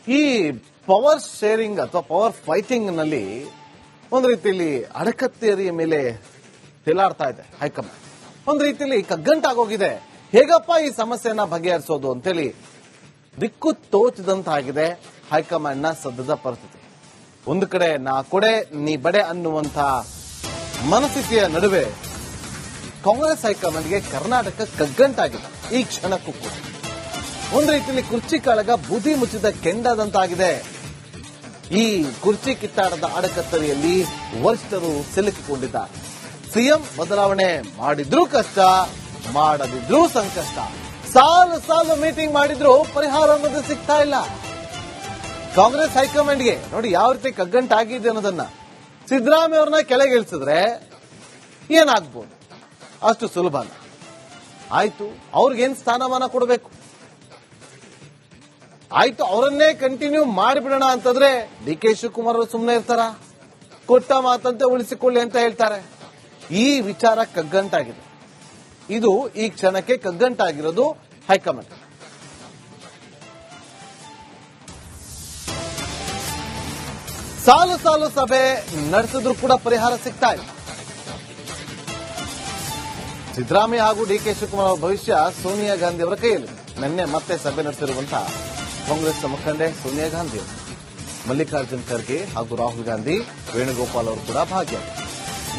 ಈ power sharing ಅಥವಾ power fighting ನಲ್ಲಿ ಒಂದು ರೀತಿಯಲ್ಲಿ ಅಡಕತ್ತೇರಿಯ ಮೇಲೆ ತೇಲಾಡ್ತಾ ಇದೆ ಹೈಕಮಾಂಡ್. ಒಂದು ರೀತಿಯಲ್ಲಿ ಕಗ್ಗಂಟಾಗೋಗಿದೆ. ಹೇಗಪ್ಪ ಈ ಸಮಸ್ಯೆಯನ್ನ ಬಗೆಹರಿಸೋದು ಅಂತೇಳಿ ದಿಕ್ಕು ತೋಚದಂತಾಗಿದೆ ಹೈಕಮಾಂಡ್ ನ ಸದ್ಯದ ಪರಿಸ್ಥಿತಿ. ಒಂದು ಕಡೆ ನಾ ಕೊಡೆ ನೀ ಬಡೆ ಅನ್ನುವಂತ ಮನಸ್ಥಿತಿಯ ನಡುವೆ ಕಾಂಗ್ರೆಸ್ ಹೈಕಮಾಂಡ್ಗೆ ಕರ್ನಾಟಕ ಕಗ್ಗಂಟಾಗಿದೆ. ಈ ಕ್ಷಣಕ್ಕೂ ಕೂಡ ಒಂದು ರೀತಿಯಲ್ಲಿ ಕುರ್ಚಿ ಕಾಳಗ ಬೂದಿ ಮುಚ್ಚಿದ ಕೆಂಡದಂತಾಗಿದೆ. ಈ ಕುರ್ಚಿ ಕಿತ್ತಾಟದ ಅಡಕತ್ತರಿಯಲ್ಲಿ ವರಿಷ್ಠರು ಸಿಲುಕಿಕೊಂಡಿದ್ದಾರೆ. ಸಿಎಂ ಬದಲಾವಣೆ ಮಾಡಿದ್ರೂ ಕಷ್ಟ, ಮಾಡದಿದ್ರೂ ಸಂಕಷ್ಟ. ಸಾಲು ಸಾಲು ಮೀಟಿಂಗ್ ಮಾಡಿದ್ರು ಪರಿಹಾರ ಅನ್ನೋದು ಸಿಗ್ತಾ ಇಲ್ಲ. ಕಾಂಗ್ರೆಸ್ ಹೈಕಮಾಂಡ್ಗೆ ನೋಡಿ ಯಾವ ರೀತಿ ಕಗ್ಗಂಟಾಗಿದೆ ಅನ್ನೋದನ್ನ. ಸಿದ್ದರಾಮಯ್ಯ ಅವ್ರನ್ನ ಕೆಳಗಿಳಿಸಿದ್ರೆ ಏನಾಗ್ಬೋದು? ಅಷ್ಟು ಸುಲಭ ಆಯ್ತು. ಅವ್ರಿಗೇನ್ ಸ್ಥಾನಮಾನ ಕೊಡಬೇಕು? ಆಯ್ತು, ಅವರನ್ನೇ ಕಂಟಿನ್ಯೂ ಮಾಡಿಬಿಡೋಣ ಅಂತಂದ್ರೆ ಡಿ ಕೆ ಶಿವಕುಮಾರ್ ಅವರು ಸುಮ್ಮನೆ ಇರ್ತಾರ? ಕೊಟ್ಟ ಮಾತಂತೆ ಉಳಿಸಿಕೊಳ್ಳಿ ಅಂತ ಹೇಳ್ತಾರೆ. ಈ ವಿಚಾರ ಕಗ್ಗಂಟಾಗಿದೆ. ಇದು ಈ ಕ್ಷಣಕ್ಕೆ ಕಗ್ಗಂಟಾಗಿರೋದು ಹೈಕಮಾಂಡ್. ಸಾಲು ಸಾಲು ಸಭೆ ನಡೆಸಿದ್ರು ಕೂಡ ಪರಿಹಾರ ಸಿಗ್ತಾ ಇಲ್ಲ. ಸಿದ್ದರಾಮಯ್ಯ ಹಾಗೂ ಡಿ ಕೆ ಶಿವಕುಮಾರ್ ಅವರ ಭವಿಷ್ಯ ಸೋನಿಯಾ ಗಾಂಧಿ ಅವರ ಕೈಯಲ್ಲಿ. ನಿನ್ನೆ ಮತ್ತೆ ಸಭೆ ನಡೆಸಿರುವಂತಹ ಕಾಂಗ್ರೆಸ್ ಮುಖಂಡೆ ಸೋನಿಯಾ ಗಾಂಧಿ ಅವರು, ಮಲ್ಲಿಕಾರ್ಜುನ್ ಖರ್ಗೆ ಹಾಗೂ ರಾಹುಲ್ ಗಾಂಧಿ, ವೇಣುಗೋಪಾಲ್ ಅವರು ಕೂಡ ಭಾಗಿಯಾಗಿದ್ದಾರೆ.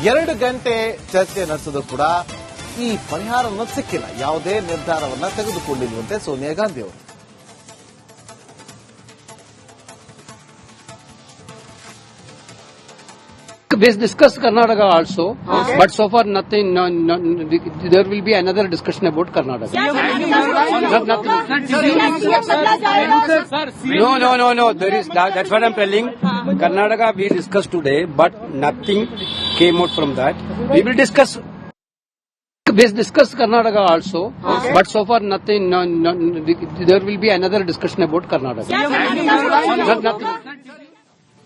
2 ಗಂಟೆ ಚರ್ಚೆ ನಡೆಸಿದ್ರು ಕೂಡ ಈ ಪರಿಹಾರ ಅನ್ನೋದು ಸಿಕ್ಕಿಲ್ಲ. ಯಾವುದೇ ನಿರ್ಧಾರವನ್ನ ತೆಗೆದುಕೊಂಡಿರುವಂತೆ ಸೋನಿಯಾ ಗಾಂಧಿ ಅವರು. We discussed Karnataka also, but so far nothing. There will be another discussion about Karnataka. No. There is that's what I'm telling. Karnataka we discussed today, but nothing came out from that. We will discuss. We discussed Karnataka also, but so far nothing. There will be another discussion about Karnataka.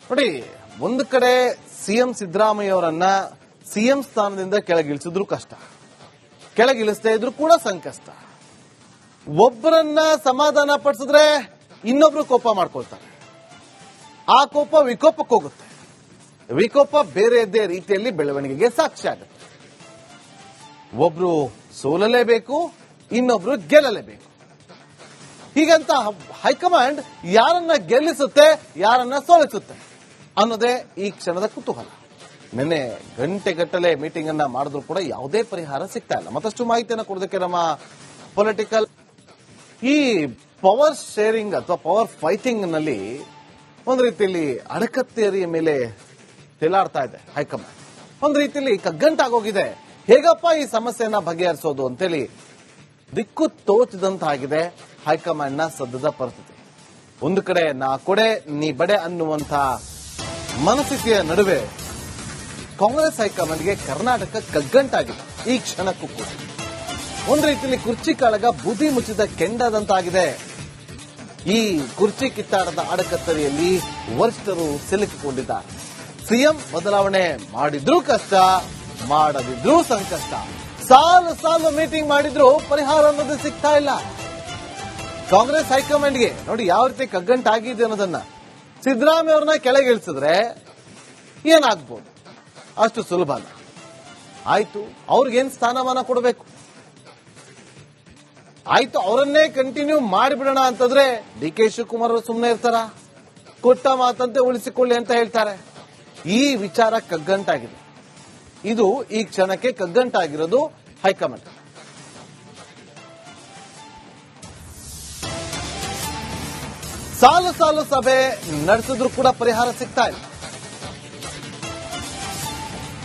ನೋಡಿ, ಒಂದು ಕಡೆ CM Siddaramaiah ಅವರನ್ನ CM ಸ್ಥಾನದಿಂದ ಕೆಳಗಿಳಿಸಿದ್ರು ಕಷ್ಟ, ಕೆಳಗಿಳಿಸದೇ ಇದ್ರು ಕೂಡ ಸಂಕಷ್ಟ. ಒಬ್ಬರನ್ನ ಸಮಾಧಾನ ಪಡಿಸಿದ್ರೆ ಇನ್ನೊಬ್ರು ಕೋಪ ಮಾಡ್ಕೊಳ್ತಾರೆ. ಆ ಕೋಪ ವಿಕೋಪಕ್ಕೆ ಹೋಗುತ್ತೆ. ವಿಕೋಪ ಬೇರೆಯದೇ ರೀತಿಯಲ್ಲಿ ಬೆಳವಣಿಗೆಗೆ ಸಾಕ್ಷಿ ಆಗುತ್ತೆ. ಒಬ್ರು ಸೋಲಲೇಬೇಕು, ಇನ್ನೊಬ್ರು ಗೆಲ್ಲಲೇಬೇಕು. ಹೀಗಂತ ಹೈಕಮಾಂಡ್ ಯಾರನ್ನ ಗೆಲ್ಲಿಸುತ್ತೆ, ಯಾರನ್ನ ಸೋಲಿಸುತ್ತೆ ಅನ್ನೋದೇ ಈ ಕ್ಷಣದ ಕುತೂಹಲ. ನಿನ್ನೆ ಗಂಟೆಗಟ್ಟಲೆ ಮೀಟಿಂಗ್ ಅನ್ನ ಮಾಡಿದ್ರು ಕೂಡ ಯಾವುದೇ ಪರಿಹಾರ ಸಿಗ್ತಾ ಇಲ್ಲ. ಮತ್ತಷ್ಟು ಮಾಹಿತಿಯನ್ನು ಕೊಡೋದಕ್ಕೆ ನಮ್ಮ ಪೊಲಿಟಿಕಲ್ ಈ ಪವರ್ ಶೇರಿಂಗ್ ಅಥವಾ ಪವರ್ ಫೈಟಿಂಗ್ ನಲ್ಲಿ ಒಂದು ರೀತಿಯಲ್ಲಿ ಅಡಕತ್ತೇರಿಯ ಮೇಲೆ ತೇಲಾಡ್ತಾ ಇದೆ ಹೈಕಮಾಂಡ್. ಒಂದು ರೀತಿಯಲ್ಲಿ ಕಗ್ಗಂಟಾಗೋಗಿದೆ. ಹೇಗಪ್ಪ ಈ ಸಮಸ್ಯೆಯನ್ನ ಬಗೆಹರಿಸೋದು ಅಂತೇಳಿ ದಿಕ್ಕು ತೋಚದಂತಾಗಿದೆ ಹೈಕಮಾಂಡ್ ನ ಸದ್ಯದ ಪರಿಸ್ಥಿತಿ. ಒಂದು ಕಡೆ ನಾ ಕೊಡೆ ನೀ ಬಡೆ ಅನ್ನುವಂತ ಮನಸ್ಥಿತಿಯ ನಡುವೆ ಕಾಂಗ್ರೆಸ್ ಹೈಕಮಾಂಡ್ಗೆ ಕರ್ನಾಟಕ ಕಗ್ಗಂಟಾಗಿದೆ. ಈ ಕ್ಷಣಕ್ಕೂ ಕೂಡ ಒಂದು ರೀತಿಯಲ್ಲಿ ಕುರ್ಚಿ ಕಾಳಗ ಬೂದಿ ಮುಚ್ಚಿದ ಕೆಂಡದಂತಾಗಿದೆ. ಈ ಕುರ್ಚಿ ಕಿತ್ತಾಟದ ಅಡಕತ್ತರಿಯಲ್ಲಿ ವರಿಷ್ಠರು ಸಿಲುಕಿಕೊಂಡಿದ್ದಾರೆ. ಸಿಎಂ ಬದಲಾವಣೆ ಮಾಡಿದ್ರೂ ಕಷ್ಟ, ಮಾಡದಿದ್ರೂ ಸಂಕಷ್ಟ. ಸಾಲು ಸಾಲು ಮೀಟಿಂಗ್ ಮಾಡಿದ್ರು ಪರಿಹಾರ ಅನ್ನೋದು ಸಿಗ್ತಾ ಇಲ್ಲ. ಕಾಂಗ್ರೆಸ್ ಹೈಕಮಾಂಡ್ಗೆ ನೋಡಿ ಯಾವ ರೀತಿ ಕಗ್ಗಂಟಾಗಿದೆ ಅನ್ನೋದನ್ನ. ಸಿದ್ದರಾಮಯ್ಯ ಅವ್ರನ್ನ ಕೆಳಗಿಳಿಸಿದ್ರೆ ಏನಾಗ್ಬೋದು? ಅಷ್ಟು ಸುಲಭ ಆಯ್ತು. ಅವ್ರಿಗೇನ್ ಸ್ಥಾನಮಾನ ಕೊಡಬೇಕು? ಆಯ್ತು, ಅವರನ್ನೇ ಕಂಟಿನ್ಯೂ ಮಾಡಿಬಿಡೋಣ ಅಂತಂದ್ರೆ ಡಿ ಕೆ ಶಿವಕುಮಾರ್ ಅವರು ಸುಮ್ಮನೆ ಇರ್ತಾರ? ಕೊಟ್ಟ ಮಾತಂತೆ ಉಳಿಸಿಕೊಳ್ಳಿ ಅಂತ ಹೇಳ್ತಾರೆ. ಈ ವಿಚಾರ ಕಗ್ಗಂಟಾಗಿದೆ. ಇದು ಈ ಕ್ಷಣಕ್ಕೆ ಕಗ್ಗಂಟಾಗಿರೋದು ಹೈಕಮಾಂಡ್. ಸಾಲು ಸಾಲು ಸಭೆ ನಡೆಸಿದ್ರು ಕೂಡ ಪರಿಹಾರ ಸಿಗ್ತಾ ಇಲ್ಲ.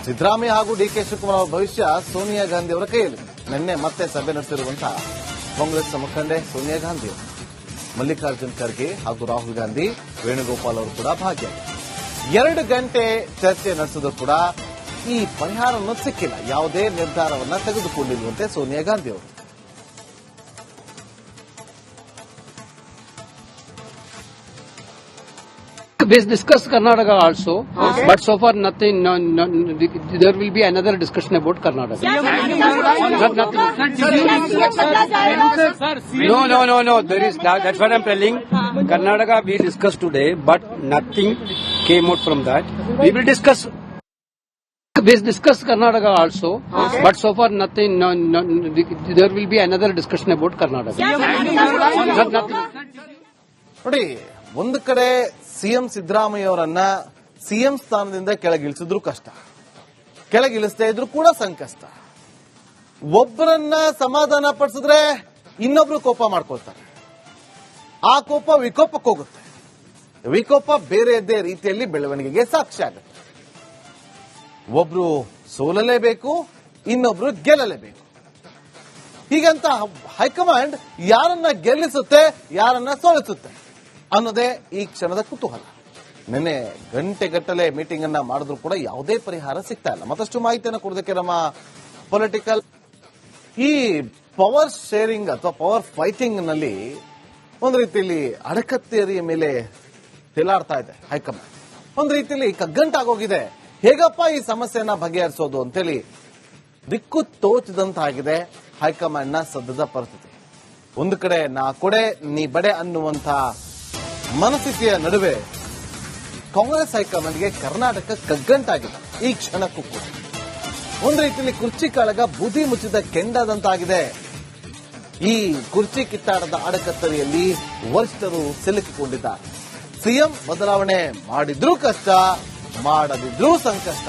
ಸಿದ್ದರಾಮಯ್ಯ ಹಾಗೂ ಡಿ ಕೆ ಶಿವಕುಮಾರ್ ಅವರ ಭವಿಷ್ಯ ಸೋನಿಯಾ ಗಾಂಧಿ ಅವರ ಕೈಯಲ್ಲಿ. ನಿನ್ನೆ ಮತ್ತೆ ಸಭೆ ನಡೆಸಿರುವಂತಹ ಕಾಂಗ್ರೆಸ್ ಮುಖಂಡೆ ಸೋನಿಯಾ ಗಾಂಧಿ ಅವರು, ಮಲ್ಲಿಕಾರ್ಜುನ್ ಖರ್ಗೆ ಹಾಗೂ ರಾಹುಲ್ ಗಾಂಧಿ, ವೇಣುಗೋಪಾಲ್ ಅವರು ಕೂಡ ಭಾಗಿಯಾಗಿದ್ದಾರೆ. 2 ಗಂಟೆ ಚರ್ಚೆ ನಡೆಸಿದ್ರು ಕೂಡ ಈ ಪರಿಹಾರ ಅನ್ನೋದು ಸಿಕ್ಕಿಲ್ಲ. ಯಾವುದೇ ನಿರ್ಧಾರವನ್ನ ತೆಗೆದುಕೊಂಡಿರುವಂತೆ ಸೋನಿಯಾ ಗಾಂಧಿ ಅವರು. We discussed Karnataka also, but so far nothing. There will be another discussion about Karnataka. No. There is that's what I'm telling. Karnataka we discussed today, but nothing came out from that. We will discuss. We discuss Karnataka also, but so far nothing. There will be another discussion about Karnataka. Nothing. ನೋಡಿ, ಒಂದು ಕಡೆ CM Siddaramaiah ಅವರನ್ನ CM ಸ್ಥಾನದಿಂದ ಕೆಳಗಿಳಿಸಿದ್ರು ಕಷ್ಟ, ಕೆಳಗಿಳಿಸದೇ ಇದ್ರು ಕೂಡ ಸಂಕಷ್ಟ. ಒಬ್ಬರನ್ನ ಸಮಾಧಾನ ಪಡಿಸಿದ್ರೆ ಇನ್ನೊಬ್ರು ಕೋಪ ಮಾಡ್ಕೊಳ್ತಾರೆ, ಆ ಕೋಪ ವಿಕೋಪಕ್ಕೆ ಹೋಗುತ್ತೆ, ವಿಕೋಪ ಬೇರೆಯದ್ದೇ ರೀತಿಯಲ್ಲಿ ಬೆಳವಣಿಗೆಗೆ ಸಾಕ್ಷಿ ಆಗುತ್ತೆ. ಒಬ್ರು ಸೋಲಲೇಬೇಕು, ಇನ್ನೊಬ್ರು ಗೆಲ್ಲಲೇಬೇಕು. ಹೀಗಂತ ಹೈಕಮಾಂಡ್ ಯಾರನ್ನ ಗೆಲ್ಲಿಸುತ್ತೆ, ಯಾರನ್ನ ಸೋಲಿಸುತ್ತೆ ಅನ್ನೋದೇ ಈ ಕ್ಷಣದ ಕುತೂಹಲ. ನಿನ್ನೆ ಗಂಟೆಗಟ್ಟಲೆ ಮೀಟಿಂಗ್ ಅನ್ನ ಮಾಡಿದ್ರು ಕೂಡ ಯಾವುದೇ ಪರಿಹಾರ ಸಿಗ್ತಾ ಇಲ್ಲ. ಮತ್ತಷ್ಟು ಮಾಹಿತಿಯನ್ನು ಕೊಡೋದಕ್ಕೆ ನಮ್ಮ ಪೊಲಿಟಿಕಲ್ ಈ ಪವರ್ ಶೇರಿಂಗ್ ಅಥವಾ ಪವರ್ ಫೈಟಿಂಗ್ ನಲ್ಲಿ ಒಂದು ರೀತಿಯಲ್ಲಿ ಅಡಕತ್ತೇರಿಯ ಮೇಲೆ ತೇಲಾಡ್ತಾ ಇದೆ ಹೈಕಮಾಂಡ್. ಒಂದು ರೀತಿಯಲ್ಲಿ ಕಗ್ಗಂಟಾಗೋಗಿದೆ. ಹೇಗಪ್ಪ ಈ ಸಮಸ್ಯೆಯನ್ನ ಬಗೆಹರಿಸೋದು ಅಂತೇಳಿ ದಿಕ್ಕು ತೋಚದಂತಾಗಿದೆ ಹೈಕಮಾಂಡ್ ನ ಸದ್ಯದ ಪರಿಸ್ಥಿತಿ. ಒಂದು ಕಡೆ ನಾ ಕೊಡೆ ನೀ ಬಡೆ ಅನ್ನುವಂತ ಮನಸ್ಥಿತಿಯ ನಡುವೆ ಕಾಂಗ್ರೆಸ್ ಹೈಕಮಾಂಡ್ಗೆ ಕರ್ನಾಟಕ ಕಗ್ಗಂಟಾಗಿದೆ. ಈ ಕ್ಷಣಕ್ಕೂ ಕೂಡ ಒಂದು ರೀತಿಯಲ್ಲಿ ಕುರ್ಚಿ ಕಾಳಗ ಬೂದಿ ಮುಚ್ಚಿದ ಕೆಂಡದಂತಾಗಿದೆ. ಈ ಕುರ್ಚಿ ಕಿತ್ತಾಟದ ಅಡಕತ್ತರಿಯಲ್ಲಿ ವರಿಷ್ಠರು ಸಿಲುಕಿಕೊಂಡಿದ್ದಾರೆ. ಸಿಎಂ ಬದಲಾವಣೆ ಮಾಡಿದ್ರೂ ಕಷ್ಟ, ಮಾಡದಿದ್ರೂ ಸಂಕಷ್ಟ.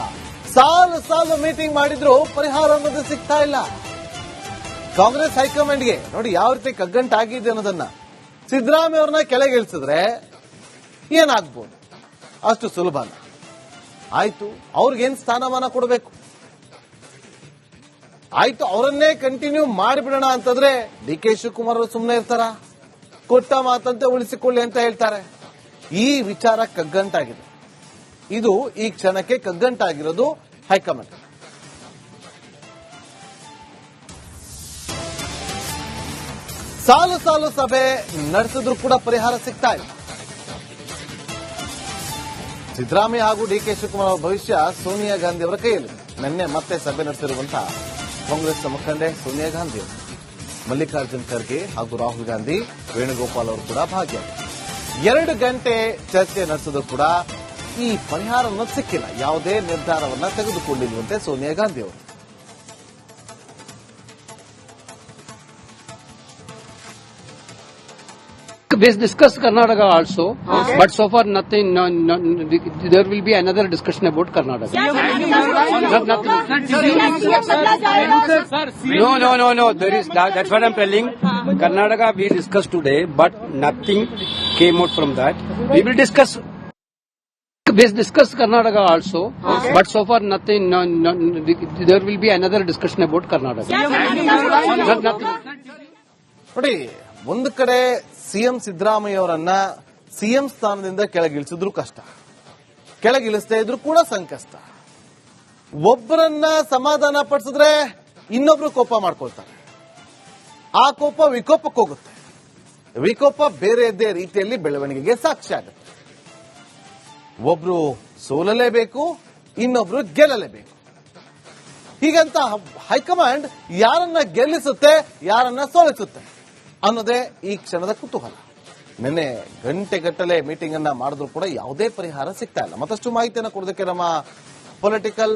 ಸಾಲು ಸಾಲು ಮೀಟಿಂಗ್ ಮಾಡಿದ್ರು ಪರಿಹಾರ ಅನ್ನೋದು ಸಿಗ್ತಾ ಇಲ್ಲ ಕಾಂಗ್ರೆಸ್ ಹೈಕಮಾಂಡ್ಗೆ. ನೋಡಿ ಯಾವ ರೀತಿ ಕಗ್ಗಂಟಾಗಿದೆ ಅನ್ನೋದನ್ನ. ಸಿದ್ದರಾಮಯ್ಯ ಅವ್ರನ್ನ ಕೆಳಗಿಳಿಸಿದ್ರೆ ಏನಾಗ್ಬೋದು? ಅಷ್ಟು ಸುಲಭನ? ಆಯ್ತು, ಅವ್ರಿಗೇನ್ ಸ್ಥಾನಮಾನ ಕೊಡಬೇಕು, ಆಯ್ತು ಅವರನ್ನೇ ಕಂಟಿನ್ಯೂ ಮಾಡಿಬಿಡೋಣ ಅಂತಂದ್ರೆ ಡಿ ಕೆ ಶಿವಕುಮಾರ್ ಅವರು ಸುಮ್ಮನೆ ಇರ್ತಾರ? ಕೊಟ್ಟ ಮಾತಂತೆ ಉಳಿಸಿಕೊಳ್ಳಿ ಅಂತ ಹೇಳ್ತಾರೆ. ಈ ವಿಚಾರ ಕಗ್ಗಂಟಾಗಿದೆ. ಇದು ಈ ಕ್ಷಣಕ್ಕೆ ಕಗ್ಗಂಟಾಗಿರೋದು ಹೈಕಮಾಂಡ್. ಸಾಲು ಸಾಲು ಸಭೆ ನಡೆಸಿದ್ರು ಕೂಡ ಪರಿಹಾರ ಸಿಗ್ತಾ ಇಲ್ಲ. ಸಿದ್ದರಾಮಯ್ಯ ಹಾಗೂ ಡಿ ಕೆ ಶಿವಕುಮಾರ್ ಅವರ ಭವಿಷ್ಯ ಸೋನಿಯಾ ಗಾಂಧಿ ಅವರ ಕೈಯಲ್ಲಿ. ನಿನ್ನೆ ಮತ್ತೆ ಸಭೆ ನಡೆಸಿರುವಂತಹ ಕಾಂಗ್ರೆಸ್ ಮುಖಂಡೆ ಸೋನಿಯಾ ಗಾಂಧಿ ಅವರು, ಮಲ್ಲಿಕಾರ್ಜುನ್ ಖರ್ಗೆ ಹಾಗೂ ರಾಹುಲ್ ಗಾಂಧಿ, ವೇಣುಗೋಪಾಲ್ ಅವರು ಕೂಡ ಭಾಗಿಯಾಗಿದ್ದಾರೆ. 2 ಗಂಟೆ ಚರ್ಚೆ ನಡೆಸಿದ್ರು ಕೂಡ ಈ ಪರಿಹಾರ ಅನ್ನೋದು ಸಿಕ್ಕಿಲ್ಲ. ಯಾವುದೇ ನಿರ್ಧಾರವನ್ನ ತೆಗೆದುಕೊಂಡಿರುವಂತೆ ಸೋನಿಯಾ ಗಾಂಧಿ ಅವರು. We discussed Karnataka also, but so far nothing. There will be another discussion about Karnataka. No. There is that's what I'm telling. Karnataka we discussed today, but nothing came out from that. We will discuss. We discussed Karnataka also, but so far nothing. There will be another discussion about Karnataka. ನೋಡಿ, ಒಂದು ಕಡೆ CM Siddaramaiah ಅವರನ್ನ CM ಸ್ಥಾನದಿಂದ ಕೆಳಗಿಳಿಸಿದ್ರು ಕಷ್ಟ, ಕೆಳಗಿಳಿಸದೇ ಇದ್ರು ಕೂಡ ಸಂಕಷ್ಟ. ಒಬ್ಬರನ್ನ ಸಮಾಧಾನ ಪಡಿಸಿದ್ರೆ ಇನ್ನೊಬ್ರು ಕೋಪ ಮಾಡ್ಕೊಳ್ತಾರೆ, ಆ ಕೋಪ ವಿಕೋಪಕ್ಕೆ ಹೋಗುತ್ತೆ, ವಿಕೋಪ ಬೇರೆಯದ್ದೇ ರೀತಿಯಲ್ಲಿ ಬೆಳವಣಿಗೆಗೆ ಸಾಕ್ಷಿ ಆಗುತ್ತೆ. ಒಬ್ರು ಸೋಲಲೇಬೇಕು, ಇನ್ನೊಬ್ರು ಗೆಲ್ಲಲೇಬೇಕು. ಹೀಗಂತ ಹೈಕಮಾಂಡ್ ಯಾರನ್ನ ಗೆಲ್ಲಿಸುತ್ತೆ, ಯಾರನ್ನ ಸೋಲಿಸುತ್ತೆ ಅನ್ನೋದೇ ಈ ಕ್ಷಣದ ಕುತೂಹಲ. ನಿನ್ನೆ ಗಂಟೆಗಟ್ಟಲೆ ಮೀಟಿಂಗ್ ಅನ್ನ ಮಾಡಿದ್ರು ಕೂಡ ಯಾವುದೇ ಪರಿಹಾರ ಸಿಗ್ತಾ ಇಲ್ಲ. ಮತ್ತಷ್ಟು ಮಾಹಿತಿಯನ್ನು ಕೊಡೋದಕ್ಕೆ ನಮ್ಮ ಪೊಲಿಟಿಕಲ್